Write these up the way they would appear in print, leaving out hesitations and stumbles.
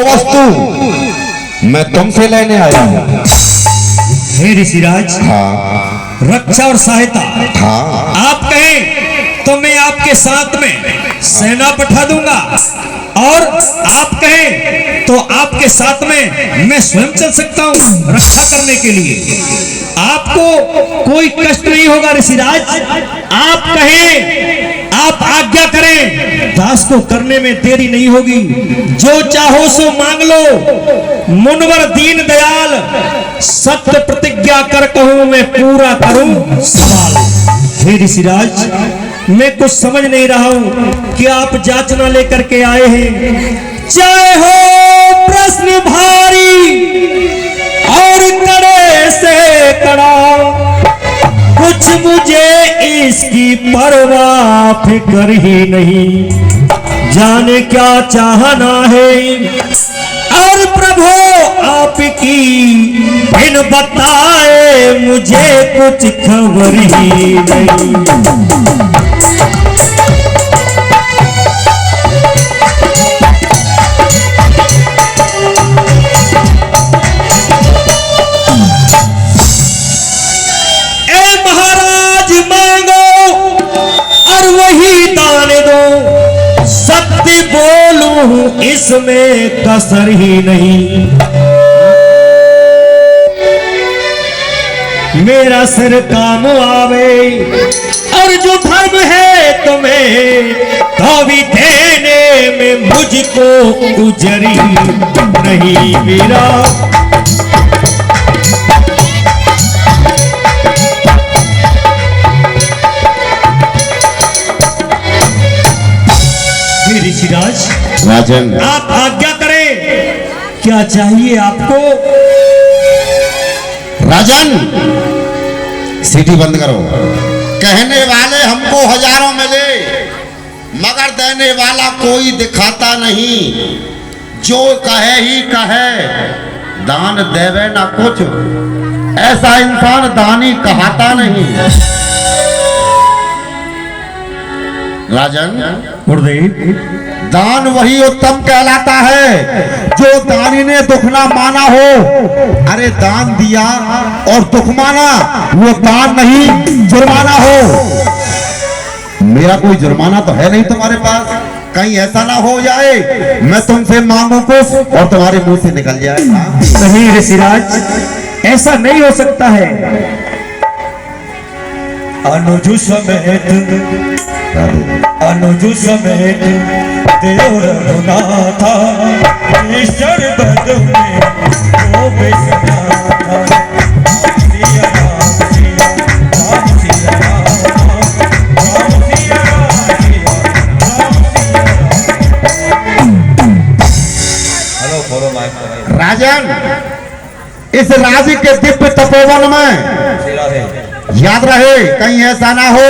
वस्तु मैं तुमसे लेने आया हूँ। हे ऋषिराज, हाँ रक्षा और सहायता हाँ, आप कहें तो मैं आपके साथ में सेना पठा दूंगा, और आप कहें तो आपके साथ में मैं स्वयं चल सकता हूं रक्षा करने के लिए। आपको कोई कष्ट नहीं होगा ऋषिराज। आप कहें, आप आज्ञा करें, दास को करने में देरी नहीं होगी। जो चाहो सो मांग लो। मुनवर दीन दयाल सत्य प्रतिज्ञा कर कहूं मैं पूरा करूं सवाल। हे ऋषिराज, मैं कुछ समझ नहीं रहा हूं कि आप याचना लेकर के आए हैं। चाहे हो प्रश्न भारी और कड़े से कड़ा, कुछ मुझे इसकी परवाह फिक्र ही नहीं। जाने क्या चाहना है और प्रभु आपकी बिन बताए मुझे कुछ खबर ही नहीं। इसमें कसर ही नहीं। मेरा सिर काम आवे और जो धर्म है तुम्हें तो भी देने में मुझको गुजरी नहीं मेरा। ऋषिराज, राजन, आप आज्ञा करें, क्या चाहिए आपको? राजन, सीटी बंद करो। कहने वाले हमको हजारों मिले, मगर देने वाला कोई दिखाता नहीं। जो कहे ही कहे, दान देवे ना कुछ, ऐसा इंसान दानी कहता नहीं। राजन, दान वही उत्तम कहलाता है जो दानी ने दुख ना माना हो। अरे दान दिया और दुख माना, वो दान नहीं जुर्माना हो। मेरा कोई जुर्माना तो है नहीं तुम्हारे पास। कहीं ऐसा ना हो जाए मैं तुमसे मांगू कुछ और तुम्हारे मुंह से निकल जाए। नहीं ऋषिराज, ऐसा नहीं हो सकता है। अनुज समेत देव रघुनाथा ईश्वर बद में वो बेसना था। Siya Ram Siya Ram Siya Ram Siya Ram hello follow mic. Rajan, इस राज्य के दिव्य तपोवन में याद रहे कहीं ऐसा ना हो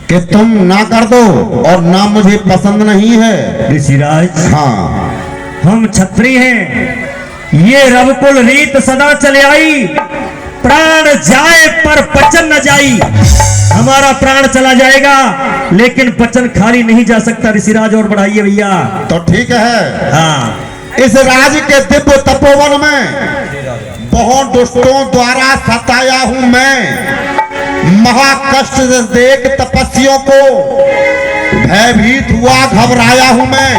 कि तुम ना कर दो और ना मुझे पसंद नहीं है। ऋषिराज, हाँ, हम क्षत्रिय हैं। ये रवकुल रीत सदा चले आई। प्राण जाए पर पचन न जाई। हमारा प्राण चला जाएगा लेकिन पचन खाली नहीं जा सकता। ऋषिराज और बढ़ाइए भैया। तो ठीक है। हाँ, इस राज्य के दिव्य तपोवन में बहुत दुष्टों द्वारा सताया हूं मैं। महाकष्ट से देख तपस्वियों को भयभीत हुआ, घबराया हूं मैं।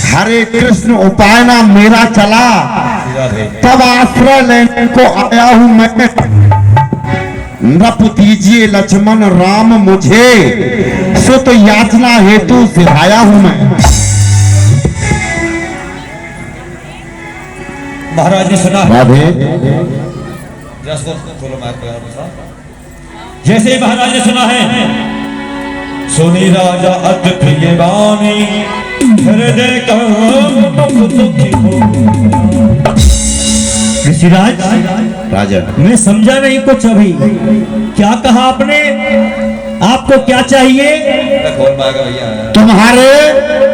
हरे कृष्ण उपाय ना मेरा चला, तब आश्रय लेने को आया हूं मैं। नृप दीजिए लक्ष्मण राम मुझे, सुत याचना हेतु सिधाया हूं मैं। महाराज ने सुना जैसे महाराज ने सुना है, सुनी राजा अति प्रिय वाणी, हृदय ऋषिराज, राजा, मैं समझा नहीं कुछ अभी। क्या कहा आपने? आपको क्या चाहिए? तुम्हारे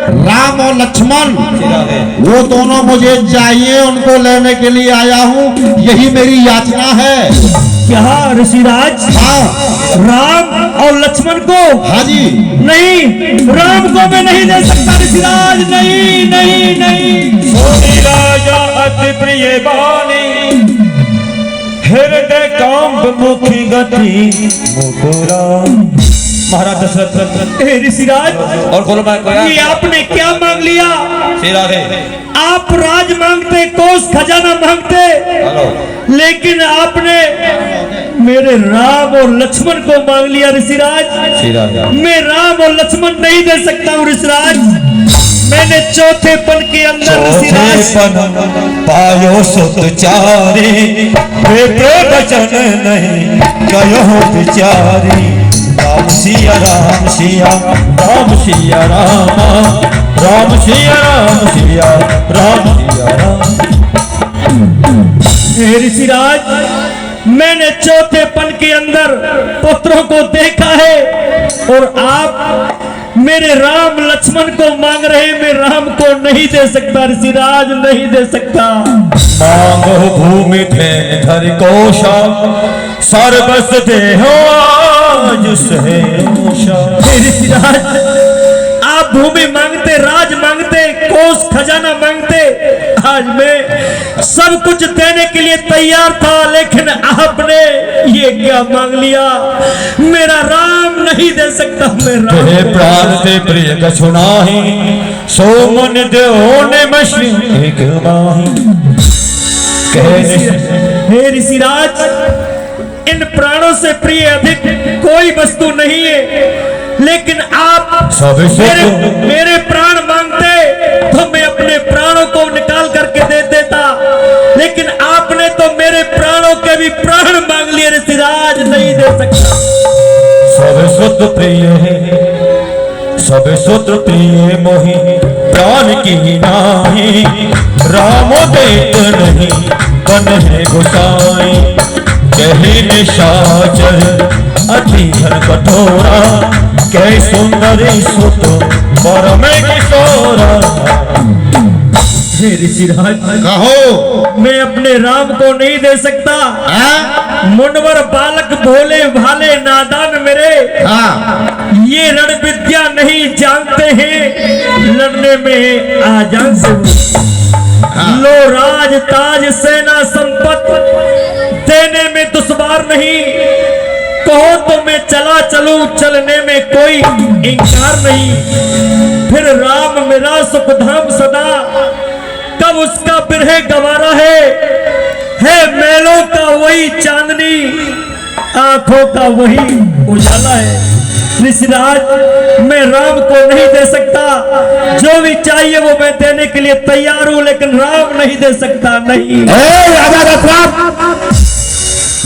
राम और लक्ष्मण, वो दोनों मुझे चाहिए, उनको लेने के लिए आया हूँ। यही मेरी याचना है। क्या ऋषिराज? हाँ। राम और लक्ष्मण को हाँ जी। नहीं, राम को मैं नहीं दे सकता ऋषिराज, नहीं नहीं नहीं। सोनी राजा अति प्रिय बानी, हृदय कांब मुखी गति मुकुरा। महाराज दशरथ हे ऋषिराज, और बोलो मैं कोया ये आपने क्या मांग लिया? श्री राधे आप राज मांगते, कोष खजाना मांगते, हेलो लेकिन आपने मेरे राम और लक्ष्मण को मांग लिया ऋषिराज। श्री राधे मैं राम और लक्ष्मण नहीं दे सकता हूँ ऋषिराज। मैंने चौथे पन के अंदर ऋषिराज पायो सुत चारी, बेटे बचन नहीं कहो बिचारी। राम सिया राम सिया राम सिया राम, राम सिया राम सिया राम सिया राम। हे ऋषिराज, मैंने चौथे पन के अंदर पुत्रों को देखा है और आप मेरे राम लक्ष्मण को मांग रहे, मैं राम को नहीं दे सकता ऋषिराज, नहीं दे सकता। मांगो भूमि थे धर कोशा, सर्वस देहो आज से हे ऋषिराज, आप भूमि मांगते, राज मांगते, कोष खजाना मांगते, आज मैं सब कुछ देने के लिए तैयार था, लेकिन आपने ये क्या मांग लिया? मेरा राम नहीं दे सकता, मैं राम हे प्राण से प्रिय कछु नाही, सो मन देहो ने मशी एक माही। हे ऋषिराज, इन प्राणों से प्रिय अधिक कोई वस्तु नहीं है, लेकिन आप मेरे प्राण मांगते तो मैं अपने प्राणों को निकाल करके दे देता, लेकिन आपने तो मेरे प्राणों के भी प्राण मांग लिए ऋषिराज, नहीं दे सकता। सब सुत प्रिय है, सब सुत प्रिय मोहि प्राण की नाही। राम देत नहीं बन है गोसाई, कहे निशाचर अति धन कठोरा। कै सुंदरी सुत बर में किशोरा। हे ऋषिराज, कहो। मैं अपने राम को नहीं दे सकता। हाँ? मुंडवर बालक भोले भाले नादान मेरे, हाँ। ये रण विद्या नहीं जानते हैं, लड़ने में आजान से लो राज ताज सेना संपत्ति देने में दुश्वार नहीं। कहो तो मैं चला चलूं, चलने में कोई इंकार नहीं। फिर राम मेरा सुख धाम सदा, कब उसका बिरहे गवारा है मेलों का वही चांदनी, आंखों का वही उजाला है। ऋषिराज, मैं राम को नहीं दे सकता, जो भी चाहिए वो मैं देने के लिए तैयार हूं, लेकिन राम नहीं दे सकता, नहीं। राजा दशरथ,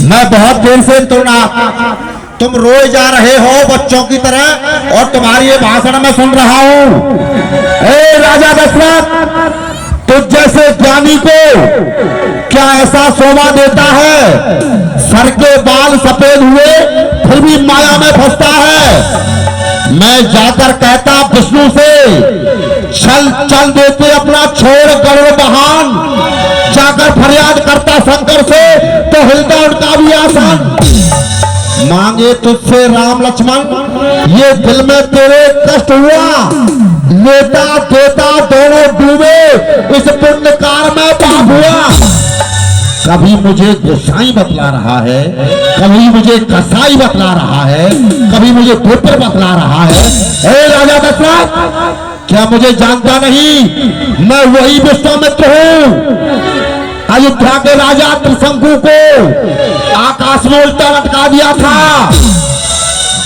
मैं बहुत देर से तुम रोए जा रहे हो बच्चों की तरह, और तुम्हारी ये भाषण मैं सुन रहा हूं। राजा दशरथ, तुझ जैसे ज्ञानी को क्या ऐसा शोभा देता है? सर के बाल सफेद हुए फिर भी माया में फंसता है। मैं जाकर कहता विष्णु से, चल चल देते अपना छोड़ गरुड़ बहान। जाकर फरियाद करता शंकर से तो हिलता उनका भी आसान। मांगे तुझसे राम लक्ष्मण, ये दिल में तेरे कष्ट हुआ, लेता देता दोनों डूबे इस पुण्य कार में पाप हुआ। कभी मुझे गोसाई बतला रहा है, कभी मुझे कसाई बतला रहा है, कभी मुझे पुत्र बतला रहा है। राजा दशरथ, क्या मुझे जानता नहीं? मैं वही विश्वामित्र हूँ, अयोध्या के राजा त्रिशंकु को आकाश में उल्टा लटका दिया था।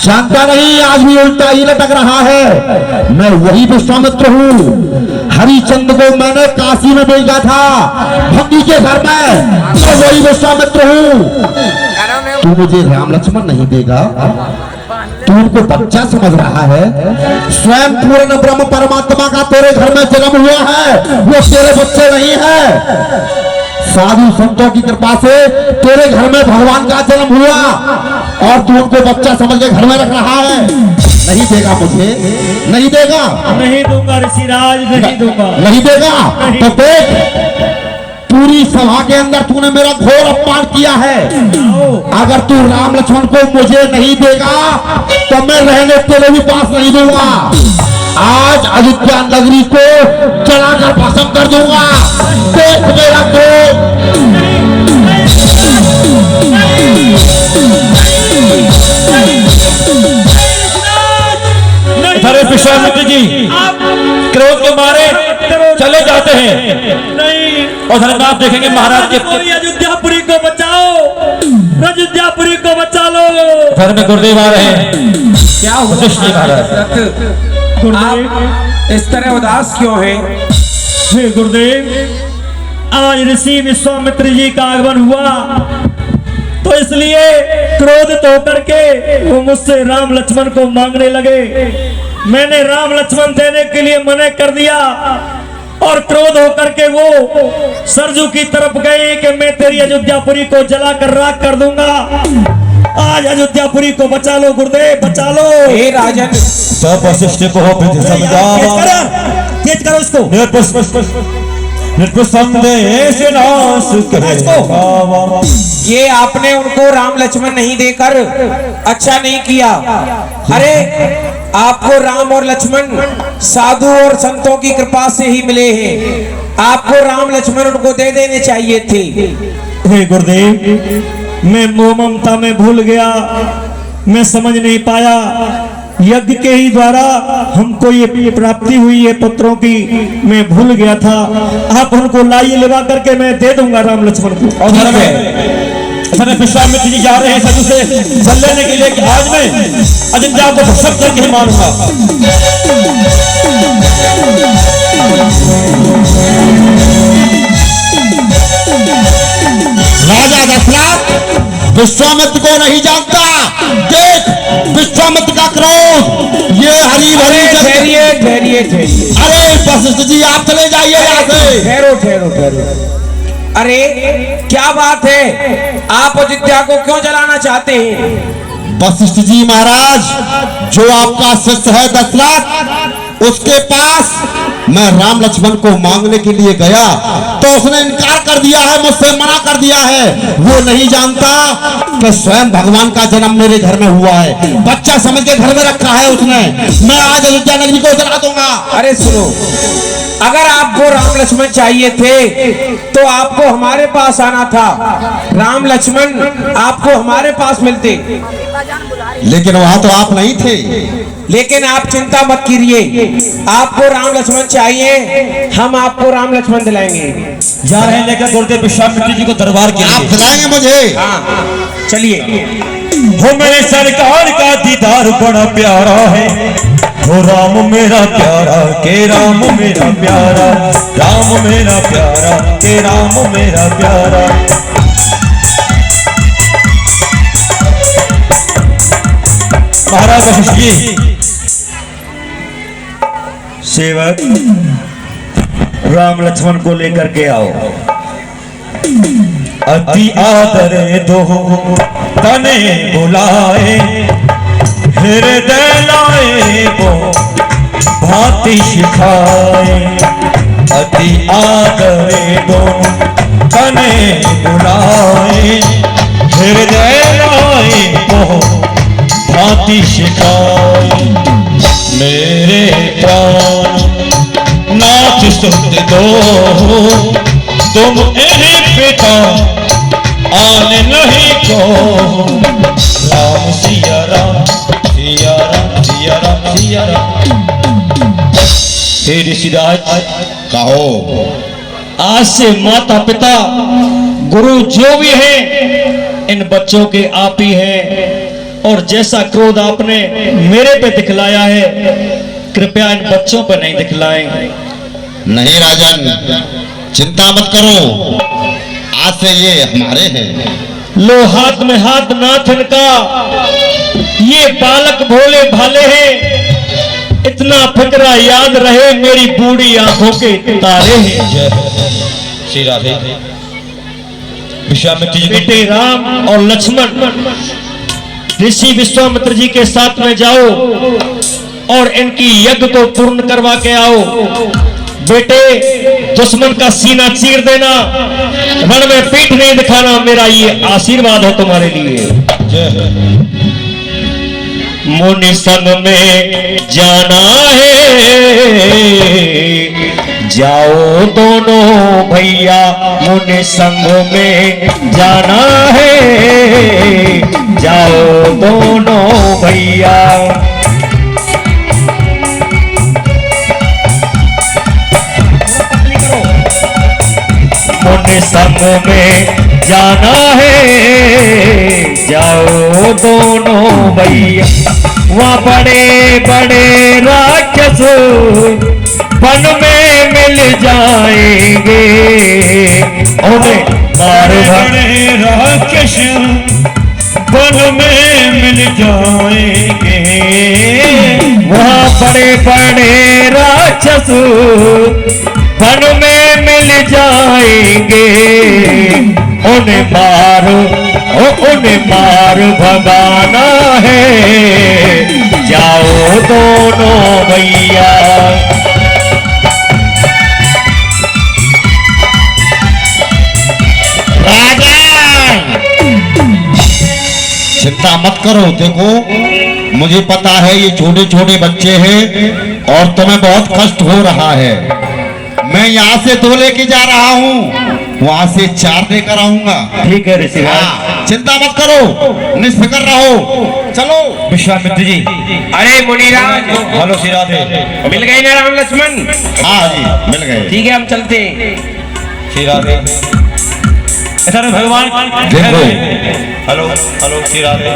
जानता नहीं, आज भी उल्टा ही लटक रहा है। मैं वही विश्वामित्र हूँ। हरिचंद्र को मैंने काशी में भेजा था, भक्ति के घर में। मैं वही विश्वामित्र हूँ। तू मुझे राम लक्ष्मण नहीं देगा, तू उनको बच्चा समझ रहा है। स्वयं पूर्ण ब्रह्म परमात्मा का तेरे घर में जन्म हुआ है, वो तेरे बच्चे नहीं है। साधु संतों की कृपा से तेरे घर में भगवान का जन्म हुआ, और तू उनको बच्चा समझ के घर में रख रहा है। नहीं देगा मुझे, नहीं देगा, नहीं दूंगा ऋषिराज, नहीं दूंगा, नहीं देगा। तो देख, पूरी सभा के अंदर तूने मेरा घोर अपमान किया है। अगर तू राम लक्ष्मण को मुझे नहीं देगा तो मैं रहने तेरे भी पास नहीं दूंगा। आज अयोध्या नगरी को जलाकर भस्म कर दूंगा। देख मेरा क्रोध। अरे विश्वामित्र जी क्रोध के मारे चले जाते हैं। नहीं, और धर्मनाथ देखेंगे महाराज के अयोध्यापुरी को बचाओ, अयोध्यापुरी को बचा लो। घर में गुरुदेव आ रहे हैं। क्या हुआ वशिष्ठ जी महाराज? आप इस तरह उदास क्यों हैं? हे गुरुदेव, आज ऋषि विश्वामित्र जी का आगमन हुआ तो इसलिए क्रोधित होकर के वो मुझसे राम लक्ष्मण को मांगने लगे। मैंने राम लक्ष्मण देने के लिए मना कर दिया और क्रोध होकर के वो सरजू की तरफ गए कि मैं तेरी अयोध्यापुरी को जलाकर राख कर दूंगा। आज अयोध्यापुरी को बचा लो गुरुदेव, बचा लो। हे राजन, तब वशिष्ठ को तेज करो इसको। संदेश नाश ये आपने उनको राम लक्ष्मण नहीं देकर अच्छा नहीं किया। अरे आपको राम और लक्ष्मण साधु और संतों की कृपा से ही मिले हैं। आपको राम लक्ष्मण उनको दे देने चाहिए थे। हे गुरुदेव, मैं मोह ममता में भूल गया, मैं समझ नहीं पाया। यज्ञ के ही द्वारा हमको ये प्राप्ति हुई है पुत्रों की, मैं भूल गया था। आप उनको लाइए, लेवा करके मैं दे दूंगा राम लक्ष्मण को। और घर में विश्वामित्र जी जा रहे हैं सदु से जल लेने के लिए कि आज मैं अयोध्या को भस्म करके ही मारूंगा। राजा दशरथ विश्वामित्र को नहीं जानता। देख विश्वामित्र का क्रोध, ये हरी भरी ठहरिए ठहरिए ठहरिए। अरे वशिष्ठ जी आप चले जाइए यहाँ से। ठहरो ठहरो ठहरो। अरे क्या बात है, आप अयोध्या को क्यों जलाना चाहते हैं? वशिष्ठ जी महाराज, जो आपका शिष्य है दशरथ, उसके पास मैं राम लक्ष्मण को मांगने के लिए गया तो उसने इनकार कर दिया है, मुझसे मना कर दिया है। वो नहीं जानता कि स्वयं भगवान का जन्म मेरे घर में हुआ है। बच्चा समझ के घर में रखा है उसने। मैं आज अयोध्या नगरी को जला दूंगा। अरे सुनो, अगर आपको राम लक्ष्मण चाहिए थे तो आपको हमारे पास आना था। राम लक्ष्मण आपको हमारे पास मिलते। लेकिन वहां तो आप नहीं थे। लेकिन आप चिंता मत कीजिए, आपको राम लक्ष्मण चाहिए, हम आपको राम लक्ष्मण दिलाएंगे। जा रहे हैं लेकर गुरुदेव विश्वामित्र जी को दरबार के आप लिए। दिलाएंगे मुझे? हाँ चलिए। हो मेरे सरकार का दीदार बड़ा प्यारा है। हो राम मेरा प्यारा के राम मेरा प्यारा, राम मेरा प्यारा के राम मेरा प्यारा। महाराज वशिष्ठ जी, सेवक राम लक्ष्मण को लेकर के आओ। अति आदर दो तने बुलाए, हृदय लाए वो भांति सिखाए। अति आदर दो तने बुलाए, हृदय लाए वो भांति सिखाए। मेरे प्राण नाथ सुध दो, तुम इन्हीं पिता आने नहीं को। राम सिया राम सिया राम सिया राम सिया राम। हे ऋषिराज, कहो। आज से माता पिता गुरु जो भी हैं, इन बच्चों के आप ही हैं। और जैसा क्रोध आपने मेरे पे दिखलाया है, कृपया इन बच्चों पर नहीं दिखलाएं। नहीं राजन, चिंता मत करो, आज से ये हमारे हैं। लो हाथ में हाथ नाथ इनका, ये बालक भोले भाले हैं। इतना फिक्रा याद रहे, मेरी बूढ़ी आंखों के तारे हैं। जय श्री राधे। विश्वामित्र जी बेटे राम और लक्ष्मण ऋषि विश्वामित्र जी के साथ में जाओ और इनकी यज्ञ को पूर्ण करवा के आओ। बेटे दुश्मन का सीना चीर देना, रण में पीठ नहीं दिखाना, मेरा ये आशीर्वाद है तुम्हारे लिए। मुनि संग में जाना है, जाओ दोनों भैया, मुनि संग में जाना है, जाओ दोनों भैया। मुनि संग में जाना है, जाओ दोनों भैया। वहाँ बड़े बड़े राक्षस वन में मिल जाएंगे, उन्हें मार बड़े राक्षस वन में मिल जाएंगे। वहाँ बड़े बड़े राक्षस वन में मिल जाएंगे, उन्हें मार भगाना है, जाओ दोनों भैया। चिंता मत करो, देखो मुझे पता है ये छोटे छोटे बच्चे हैं और तुम्हें बहुत कष्ट हो रहा है। मैं यहाँ से 2 लेके जा रहा हूँ, वहाँ से 4 लेकर आऊंगा। ठीक है ऋषिराज, हाँ, चिंता मत करो, निष्फिक्र रहो। चलो विश्वामित्र जी। अरे मुनिराज, हेलो श्री राधे। मिल गए ना राम लक्ष्मण? हाँ जी मिल गए। ठीक है, हम चलते हैं। श्री राधे। भगवान देखो हेलो हेलो श्री राधे।